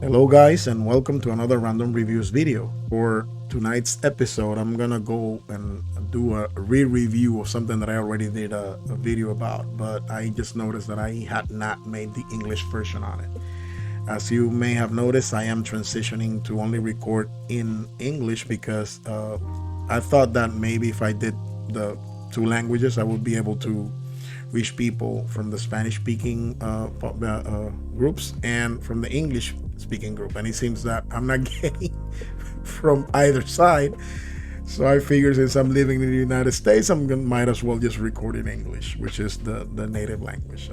Hello guys, and welcome to another random reviews video. For tonight's episode, I'm gonna go and do a re-review of something that I already did a video about, but I just noticed that I had not made the English version on it. As you may have noticed, I am transitioning to only record in English because I thought that maybe if I did the two languages, I would be able to reach people from the Spanish speaking groups and from the English speaking group. And it seems that I'm not getting from either side. So I figure since I'm living in the United States, might as well just record in English, which is the native language.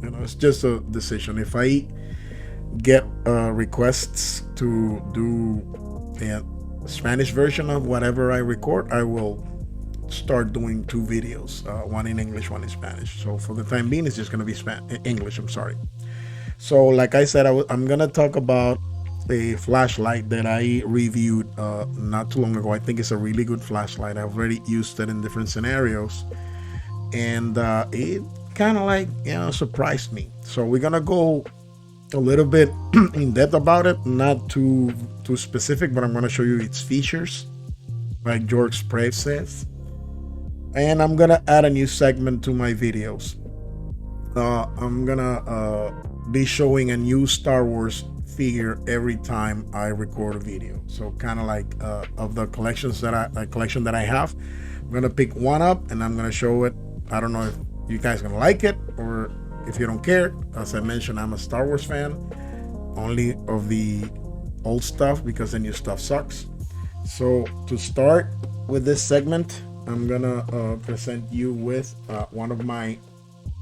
It's just a decision. If I get requests to do a Spanish version of whatever I record, I will start doing two videos, one in English, one in Spanish. So for the time being, it's just going to be English. I'm sorry. So like I said, I'm going to talk about a flashlight that I reviewed not too long ago. I think it's a really good flashlight. I've already used it in different scenarios, and it kind of surprised me. So we're going to go a little bit in depth about it, not too specific, but I'm going to show you its features, like George Spray says. And I'm gonna add a new segment to my videos. I'm gonna be showing a new Star Wars figure every time I record a video. So kind of like of the collection that I have, I'm gonna pick one up and I'm gonna show it. I don't know if you guys gonna like it or if you don't care. As I mentioned, I'm a Star Wars fan, only of the old stuff because the new stuff sucks. So to start with this segment, I'm gonna present you with one of my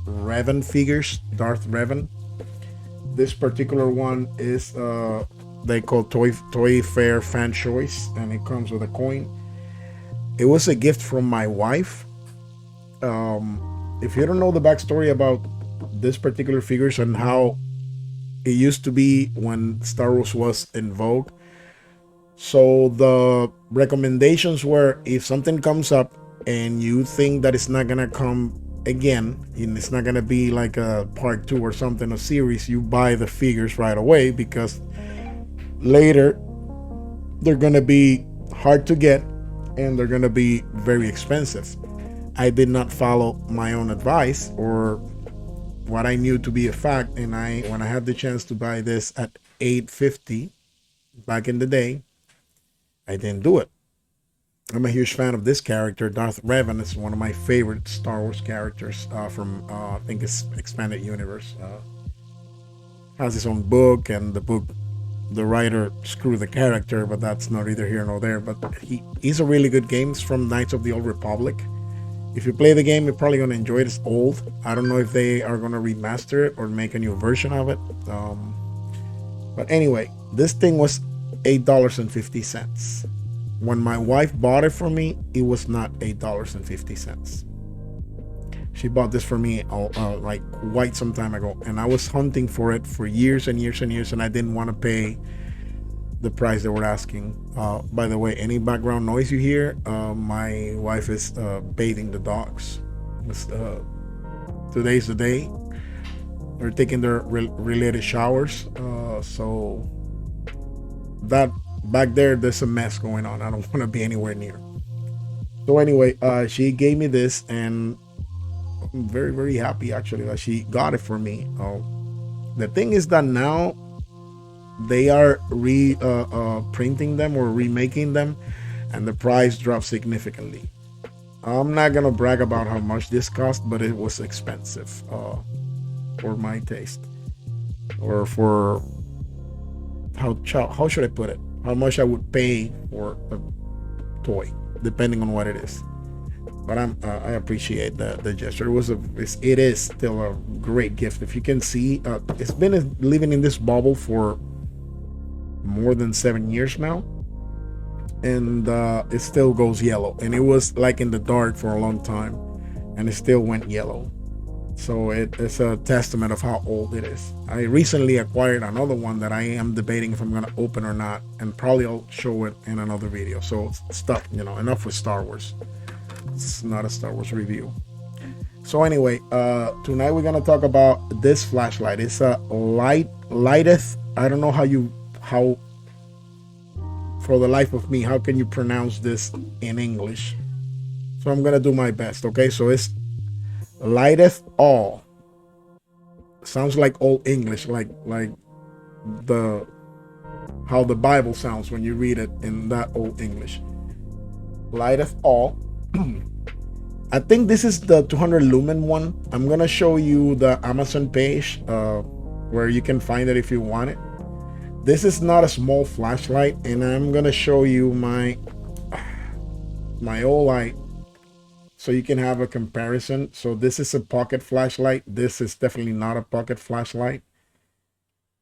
Revan figures, Darth Revan. This particular one is they call Toy Fair Fan Choice, and it comes with a coin. It was a gift from my wife. If you don't know the backstory about this particular figures and how it used to be when Star Wars was in vogue, so the recommendations were, if something comes up and you think that it's not gonna come again and it's not gonna be like a part 2 or something, a series, you buy the figures right away because later they're gonna be hard to get and they're gonna be very expensive. I did not follow my own advice or what I knew to be a fact, and when I had the chance to buy this at $8.50 back in the day, I didn't do it. I'm a huge fan of this character. Darth Revan is one of my favorite Star Wars characters from, I think it's Expanded Universe. Has his own book, and the writer screwed the character, but that's not either here nor there. But he's a really good game. It's from Knights of the Old Republic. If you play the game, you're probably going to enjoy it. It's old. I don't know if they are going to remaster it or make a new version of it. But anyway, this thing was $8.50. When my wife bought it for me, it was not $8.50. She bought this for me like quite some time ago, and I was hunting for it for years and years and years, and I didn't want to pay the price they were asking. By the way, any background noise you hear, my wife is bathing the dogs. Today's the day. They're taking their related showers, so that back there's a mess going on. I don't want to be anywhere near. So anyway, she gave me this, and I'm very, very happy actually that she got it for me. The thing is that now they are printing them or remaking them, and the price dropped significantly. I'm not gonna brag about how much this cost, but it was expensive for my taste, or for how should I put it? How much I would pay for a toy, depending on what it is. But I appreciate the gesture. It is still a great gift. If you can see, it's been living in this bubble for more than 7 years now, and it still goes yellow. And it was like in the dark for a long time, and it still went yellow. So it's a testament of how old it is. I recently acquired another one that I am debating if I'm going to open or not, and probably I'll show it in another video. So enough with Star Wars. It's not a Star Wars review. So anyway, tonight we're gonna talk about this flashlight. It's a lighteth. I don't know how for the life of me, how can you pronounce this in English? So I'm gonna do my best. Okay, so it's LitezAll. Sounds like old English, like the how the Bible sounds when you read it in that old English. LitezAll. I think this is the 200 lumen one. I'm gonna show you the Amazon page where you can find it if you want it. This is not a small flashlight, and I'm gonna show you my old light so you can have a comparison. So this is a pocket flashlight. This is definitely not a pocket flashlight.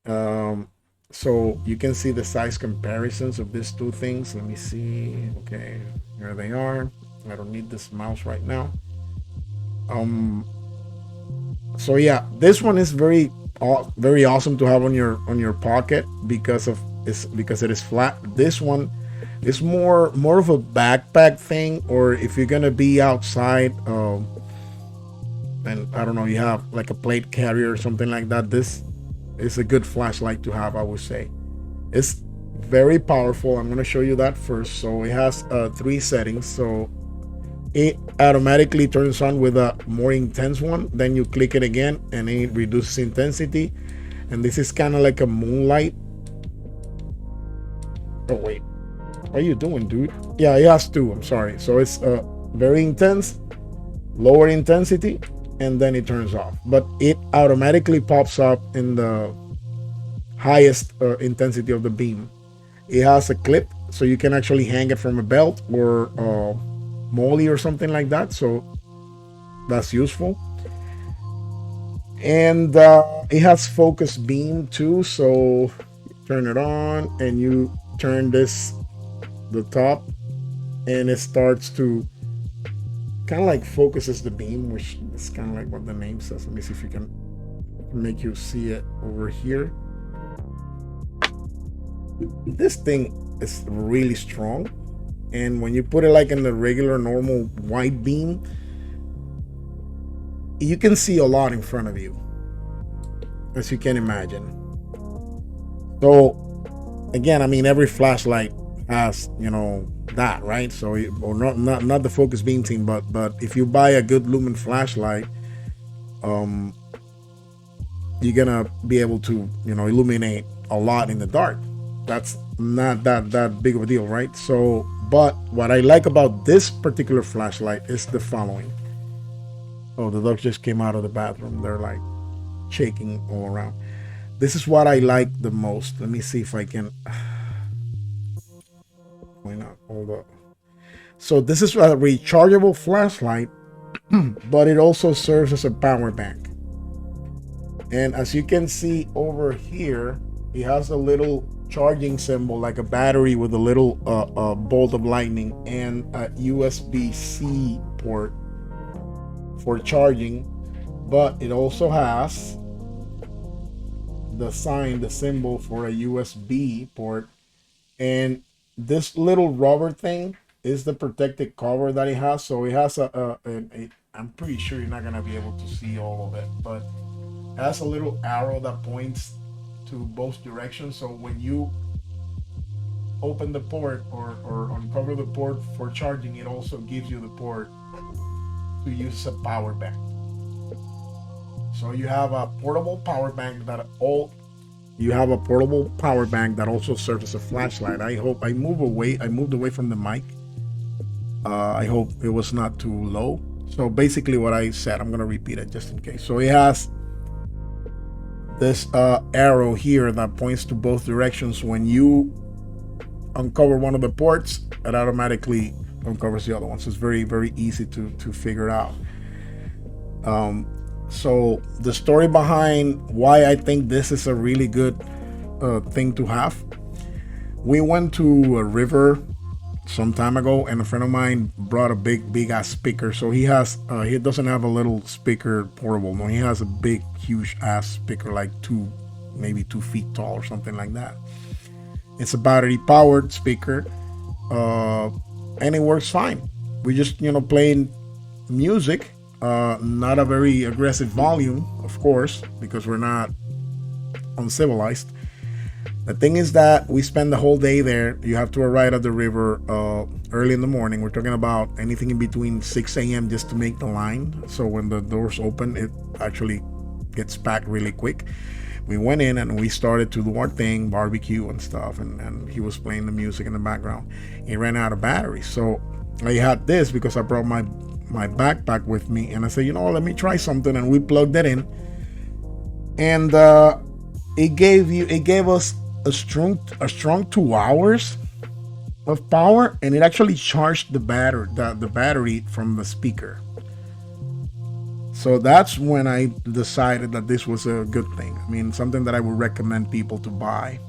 So you can see the size comparisons of these two things. Let me see. Okay, here they are. I don't need this mouse right now. So yeah, this one is very awesome to have on your pocket because it is flat. This one is more of a backpack thing, or if you're gonna be outside, and I don't know, you have like a plate carrier or something like that. This is a good flashlight to have, I would say. It's very powerful. I'm gonna show you that first. So it has 3 settings. So it automatically turns on with a more intense one. Then you click it again and it reduces intensity. And this is kind of like a moonlight. Oh wait, what are you doing, dude? Yeah, it has 2. I'm sorry. So it's very intense, lower intensity, and then it turns off. But it automatically pops up in the highest intensity of the beam. It has a clip, so you can actually hang it from a belt or molly or something like that. So that's useful. And it has focus beam too. So turn it on and you turn the top, and it starts to kind of like focuses the beam, which is kind of like what the name says. Let me see if you can make you see it over here. This thing is really strong, and when you put it like in the regular normal wide beam, you can see a lot in front of you, as you can imagine. So again, I mean, every flashlight has, that, right? So or not the focus beam thing, but if you buy a good lumen flashlight, you're gonna be able to illuminate a lot in the dark. That's not that big of a deal, right? So, but what I like about this particular flashlight is the following. Oh, the dogs just came out of the bathroom. They're like shaking all around. This is what I like the most. Let me see if I can point out all the. So this is a rechargeable flashlight, but it also serves as a power bank. And as you can see over here, it has a little charging symbol like a battery with a little bolt of lightning and a USB-C port for charging, but it also has the symbol for a USB port. And this little rubber thing is the protective cover that it has. So it has I'm pretty sure you're not gonna be able to see all of it, but it has a little arrow that points to both directions. So when you open the port or uncover the port for charging, it also gives you the port to use a power bank. So you have a portable power bank that also serves as a flashlight. I hope I moved away from the mic. I hope it was not too low. So basically what I said, I'm gonna repeat it just in case. So it has this arrow here that points to both directions. When you uncover one of the ports, it automatically uncovers the other one. So it's very, very easy to figure out. So the story behind why I think this is a really good thing to have. We went to a river some time ago, and a friend of mine brought a big ass speaker. So he doesn't have a little speaker portable. No, he has a big, huge ass speaker, like maybe 2 feet tall or something like that. It's a battery powered speaker, and it works fine. We just playing music Not a very aggressive volume, of course, because we're not uncivilized. The thing is that we spend the whole day there. You have to arrive at the river early in the morning. We're talking about anything in between 6 a.m. just to make the line. So when the doors open, it actually gets packed really quick. We went in and we started to do our thing, barbecue and stuff, and he was playing the music in the background. He ran out of batteries, so I had this because I brought my backpack with me, and I said, let me try something, and we plugged it in, and it gave us a strong 2 hours of power, and it actually charged the battery from the speaker. So that's when I decided that this was a good thing. I mean, something that I would recommend people to buy.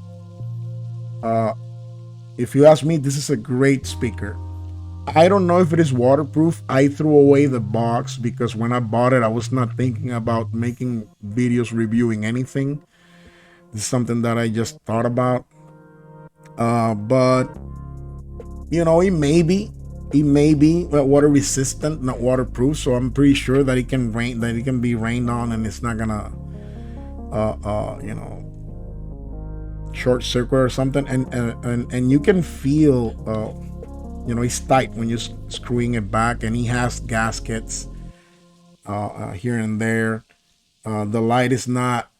If you ask me, this is a great speaker. I don't know if it is waterproof. I threw away the box because when I bought it, I was not thinking about making videos reviewing anything. This is something that I just thought about. But it may be water resistant, not waterproof. So I'm pretty sure that it can be rained on, and it's not gonna, short circuit or something. And you can feel, it's tight when you're screwing it back, and he has gaskets here and there. The light is not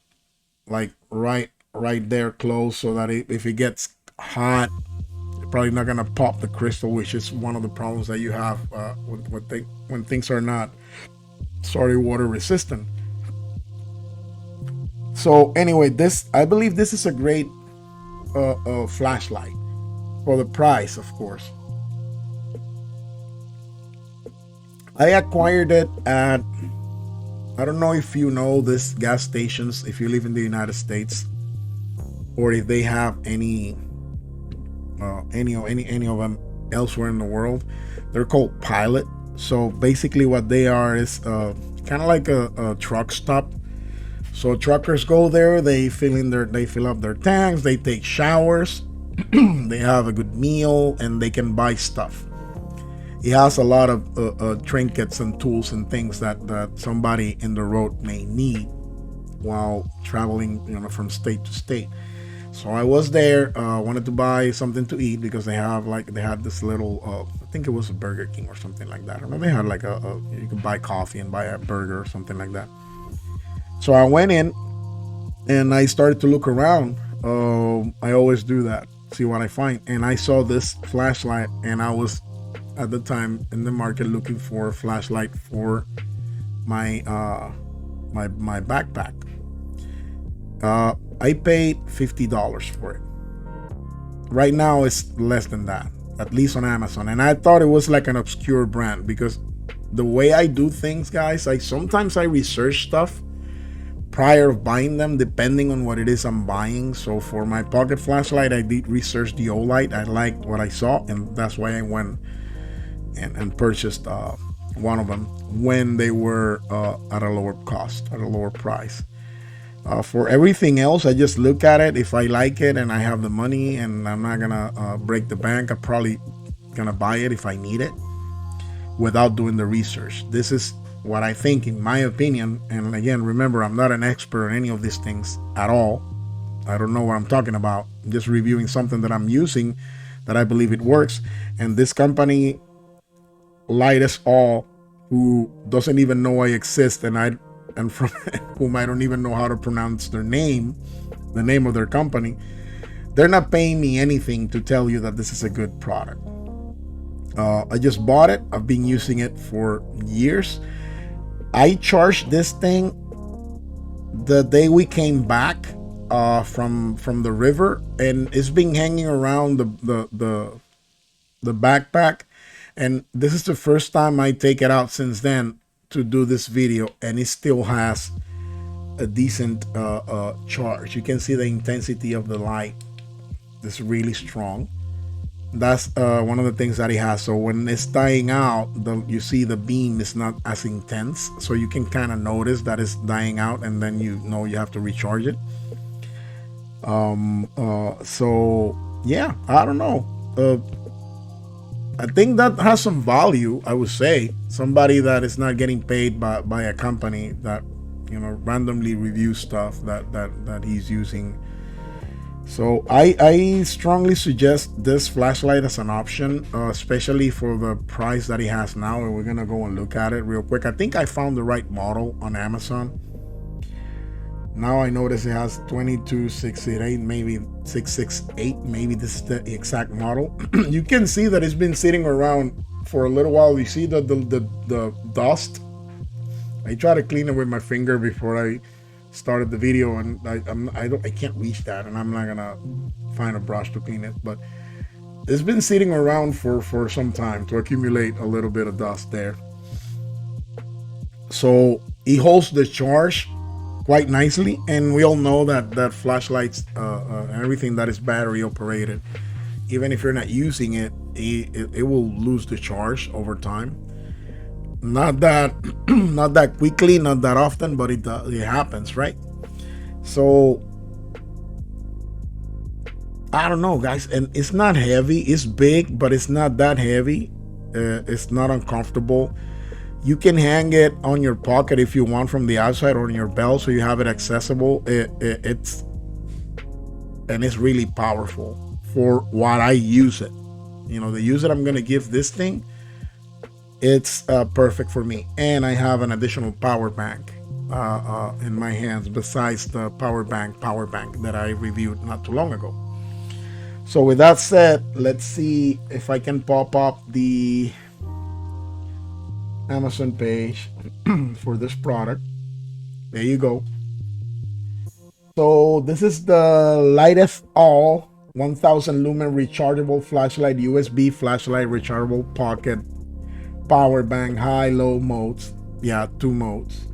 like right there close, so that if it gets hot, you're probably not gonna pop the crystal, which is one of the problems that you have when things are not water resistant. So anyway, I believe this is a great flashlight for the price, of course. I acquired it at, I don't know if you know this gas stations, if you live in the United States, or if they have any of them elsewhere in the world. They're called Pilot. So basically, what they are is kind of like a truck stop. So truckers go there, they fill up their tanks, they take showers, they have a good meal, and they can buy stuff. It has a lot of trinkets and tools and things that somebody in the road may need while traveling, from state to state. So I was there, wanted to buy something to eat because they had this little, I think it was a Burger King or something like that. I don't know, they had like you could buy coffee and buy a burger or something like that. So I went in and I started to look around. I always do that, see what I find. And I saw this flashlight, and I was at the time in the market looking for a flashlight for my my backpack. I paid $50 for it. Right now it's less than that, at least on Amazon. And I thought it was like an obscure brand because the way I do things, guys, sometimes I research stuff prior of buying them, depending on what it is I'm buying. So for my pocket flashlight, I did research the Olight. I liked what I saw, and that's why I went and purchased one of them when they were at a lower cost, at a lower price. For everything else, I just look at it. If I like it and I have the money and I'm not gonna break the bank, I'm probably gonna buy it if I need it without doing the research. This is what I think, in my opinion. And again, remember, I'm not an expert on any of these things at all. I don't know what I'm talking about. I'm just reviewing something that I'm using, that I believe it works. And this company, LitezAll, who doesn't even know I exist, and from whom I don't even know how to pronounce their name, the name of their company, they're not paying me anything to tell you that this is a good product. I just bought it. I've been using it for years. I charged this thing the day we came back from the river, and it's been hanging around the backpack. And this is the first time I take it out since then to do this video, and it still has a decent charge. You can see the intensity of the light is really strong. That's one of the things that it has. So when it's dying out, you see the beam is not as intense, so you can kind of notice that it's dying out, and then you know you have to recharge it. So yeah, I don't know. I think that has some value. I would say somebody that is not getting paid by a company that randomly reviews stuff that he's using. So I strongly suggest this flashlight as an option, especially for the price that he has now. And we're gonna go and look at it real quick. I think I found the right model on Amazon. Now I notice it has 2268, maybe 668. Maybe this is the exact model. You can see that it's been sitting around for a little while. You see the dust. I try to clean it with my finger before I started the video, and I can't reach that, and I'm not gonna find a brush to clean it. But it's been sitting around for some time to accumulate a little bit of dust there. So it holds the charge quite nicely, and we all know that flashlights and everything that is battery operated, even if you're not using it, it will lose the charge over time. Not that not that quickly, not that often, but it happens, right? So I don't know, guys, and it's not heavy. It's big, but it's not that heavy. It's not uncomfortable. You can hang it on your pocket if you want from the outside, or on your belt, so you have it accessible. It's really powerful for what I use it. The use that I'm gonna give this thing, it's perfect for me. And I have an additional power bank in my hands besides the power bank that I reviewed not too long ago. So with that said, let's see if I can pop up the Amazon page for this product. There you go. So this is the LitezAll 1000 lumen rechargeable flashlight, USB flashlight, rechargeable pocket, power bank, high low modes. Yeah, 2 modes.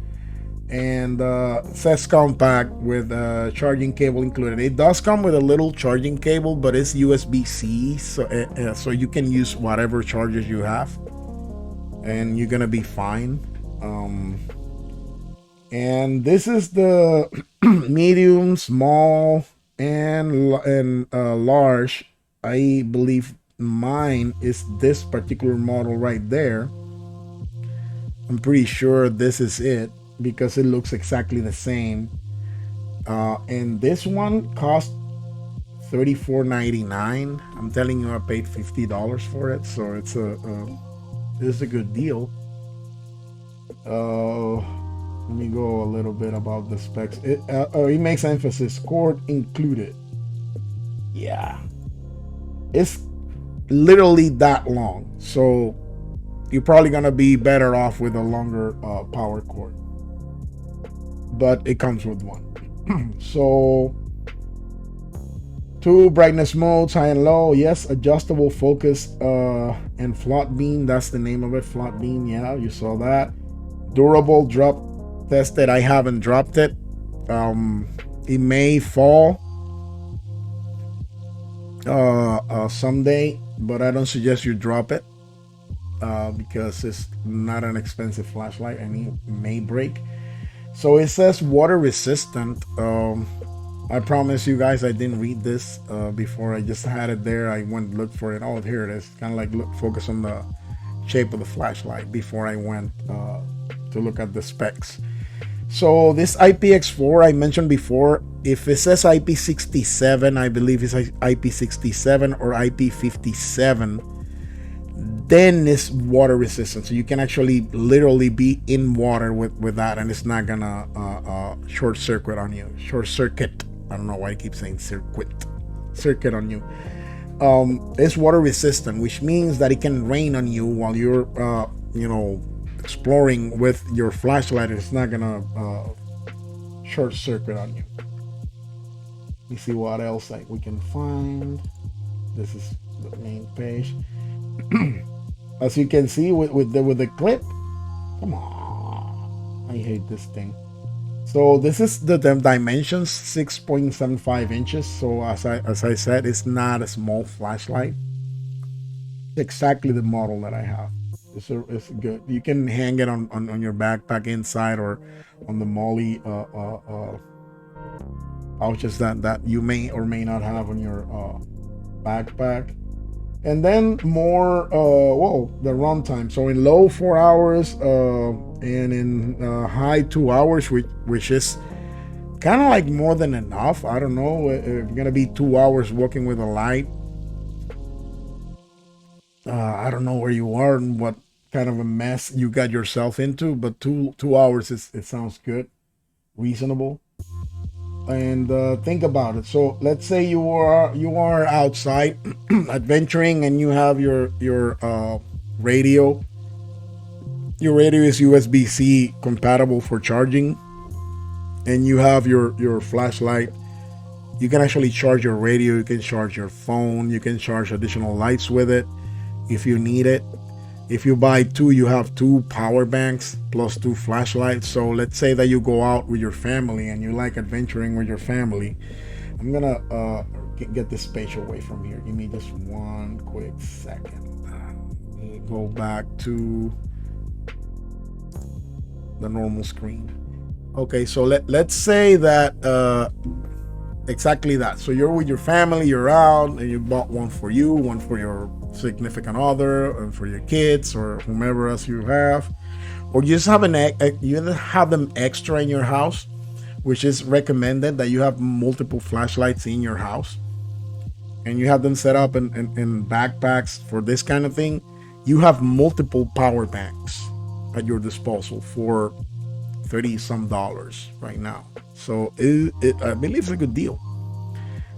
And says compact with a charging cable included. It does come with a little charging cable, but it's USB-C, so you can use whatever chargers you have, and you're gonna be fine. And this is the medium, small, and large. I believe mine is this particular model right there. I'm pretty sure this is it because it looks exactly the same. And this one cost $34.99. I'm telling you, I paid $50 for it, so it's a good deal. Let me go a little bit about the specs. It makes emphasis cord included. Yeah, it's literally that long, so you're probably gonna be better off with a longer power cord, but it comes with one. So 2 brightness modes, high and low. Yes, adjustable focus and float beam. That's the name of it, float beam. Yeah, you saw that. Durable, drop tested. I haven't dropped it. It may fall someday, but I don't suggest you drop it because it's not an expensive flashlight and it may break. So it says water resistant. I promise you guys, I didn't read this before. I just had it there. I went and looked for it. Oh, here it is. Kind of like focus on the shape of the flashlight before I went to look at the specs. So this IPX4 I mentioned before, if it says IP67, I believe it's IP67 or IP57, then it's water resistant. So you can actually literally be in water with that, and it's not gonna short circuit on you. Short circuit. I don't know why I keep saying circuit on you. It's water resistant, which means that it can rain on you while you're exploring with your flashlight. It's not gonna short circuit on you. Let me see what else we can find. This is the main page. As you can see with the clip. Come on, I hate this thing. So this is the dimensions, 6.75 inches. So as I said, it's not a small flashlight. It's exactly the model that I have. It's good. You can hang it on your backpack inside, or on the molly pouches that you may or may not have on your backpack. And then more, whoa, the runtime. So in low 4 hours, and in high 2 hours, which is kind of like more than enough. I don't know if you're gonna be 2 hours working with a light. I don't know where you are and what kind of a mess you got yourself into, but two hours is, it sounds good, reasonable. And think about it. So let's say you are outside adventuring, and you have your radio. Your radio is USB-C compatible for charging, and you have your flashlight. You can actually charge your radio. You can charge your phone. You can charge additional lights with it if you need it. If you buy two, you have two power banks plus two flashlights. So let's say that you go out with your family and you like adventuring with your family. I'm gonna get this page away from here. Give me just one quick second. Go back to the normal screen. Okay, so let's say that exactly that. So you're with your family, you're out, and you bought one for you, one for your significant other, and for your kids or whomever else you have, or you just have you have them extra in your house, which is recommended that you have multiple flashlights in your house, and you have them set up in backpacks for this kind of thing. You have multiple power banks at your disposal for 30 some dollars right now. So I believe it's a good deal.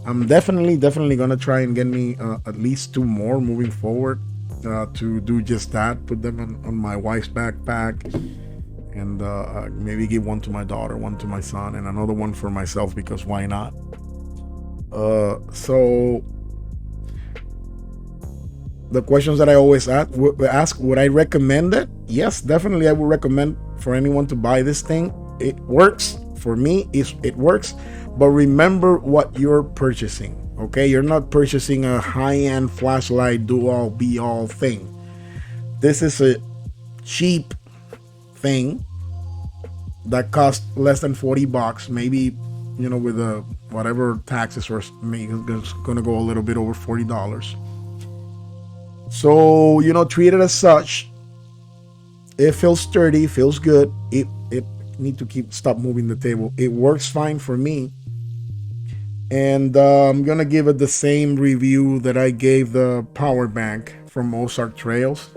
I'm definitely gonna try and get me at least two more moving forward, to do just that. Put them on my wife's backpack, and maybe give one to my daughter, one to my son, and another one for myself, because why not? So the questions that I always ask, would I recommend it? Yes, definitely I would recommend for anyone to buy this thing. It works for me. It works, but remember what you're purchasing. Okay, you're not purchasing a high-end flashlight do-all be-all thing. This is a cheap thing that costs less than 40 bucks, maybe, with whatever taxes, or maybe it's gonna go a little bit over $40. So, treat it as such. It feels sturdy, feels good. It need to stop moving the table. It works fine for me. And I'm gonna give it the same review that I gave the power bank from Ozark Trails.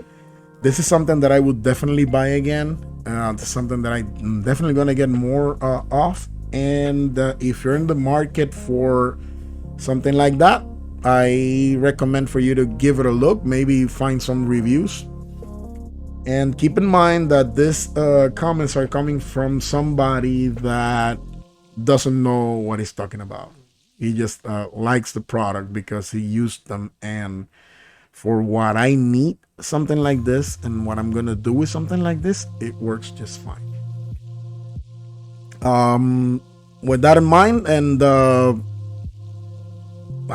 This is something that I would definitely buy again. It's something that I'm definitely gonna get more off. And if you're in the market for something like that, I recommend for you to give it a look, maybe find some reviews. And keep in mind that these comments are coming from somebody that doesn't know what he's talking about. He just likes the product because he used them. And for what I need, something like this, and what I'm going to do with something like this, it works just fine. With that in mind, and I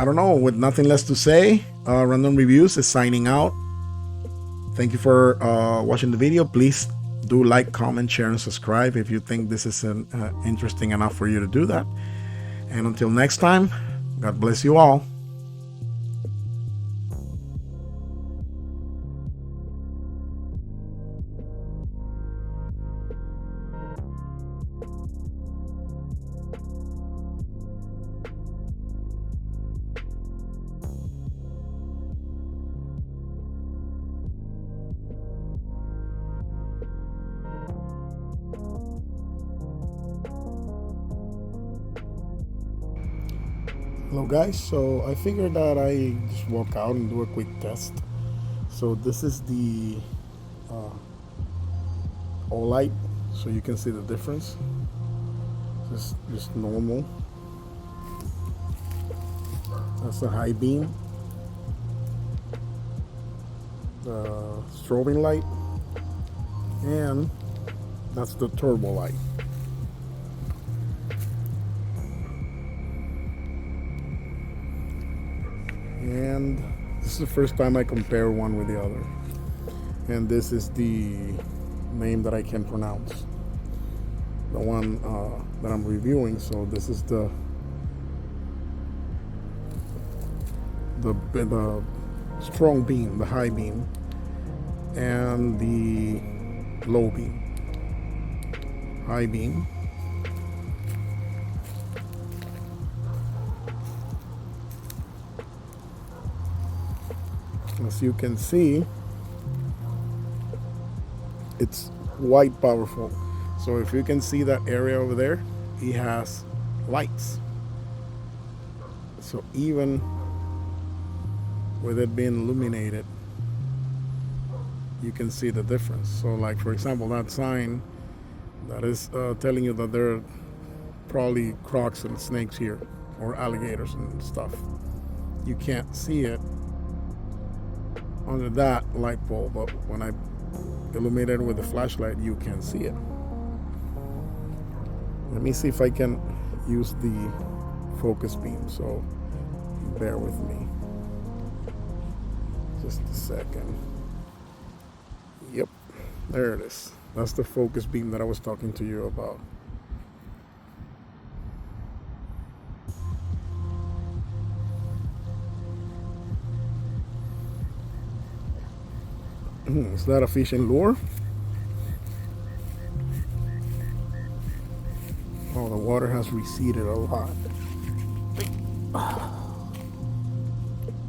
don't know, with nothing less to say, Random Reviews is signing out. Thank you for watching the video. Please do like, comment, share, and subscribe if you think this is interesting enough for you to do that. And until next time, God bless you all. Hello guys, so I figured that I just walk out and do a quick test. So this is the Olight, so you can see the difference. Just normal. That's the high beam, the strobing light, and that's the turbo light. And this is the first time I compare one with the other. And this is the name that I can pronounce, the one that I'm reviewing. So this is the strong beam, the high beam, and the low beam. High beam, as you can see, it's quite powerful. So if you can see that area over there, it has lights. So even with it being illuminated, you can see the difference. So like for example, that sign that is telling you that there are probably crocs and snakes here, or alligators and stuff. You can't see it under that light bulb, but when I illuminate it with the flashlight, you can see it. Let me see if I can use the focus beam, so bear with me. Just a second. Yep, there it is. That's the focus beam that I was talking to you about. Is that a fishing lure? Oh, the water has receded a lot.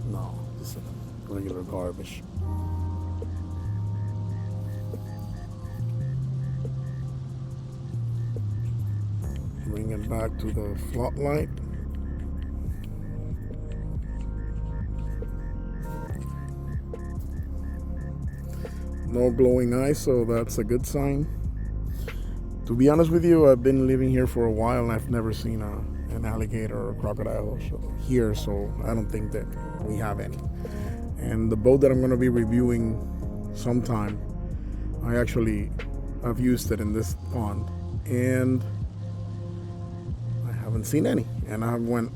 No, this is regular garbage. Bring it back to the floodlight. No glowing eyes, so that's a good sign. To be honest with you, I've been living here for a while and I've never seen an alligator or a crocodile here, so I don't think that we have any. And the boat that I'm going to be reviewing sometime, I actually have used it in this pond, and I haven't seen any. And I went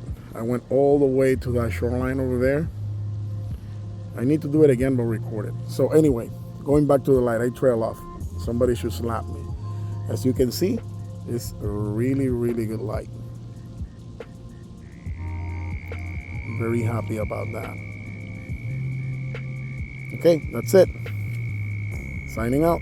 all the way to that shoreline over there. I need to do it again, but record it. So anyway, going back to the light, I trail off. Somebody should slap me. As you can see, it's a really, really good light. I'm very happy about that. Okay, that's it. Signing out.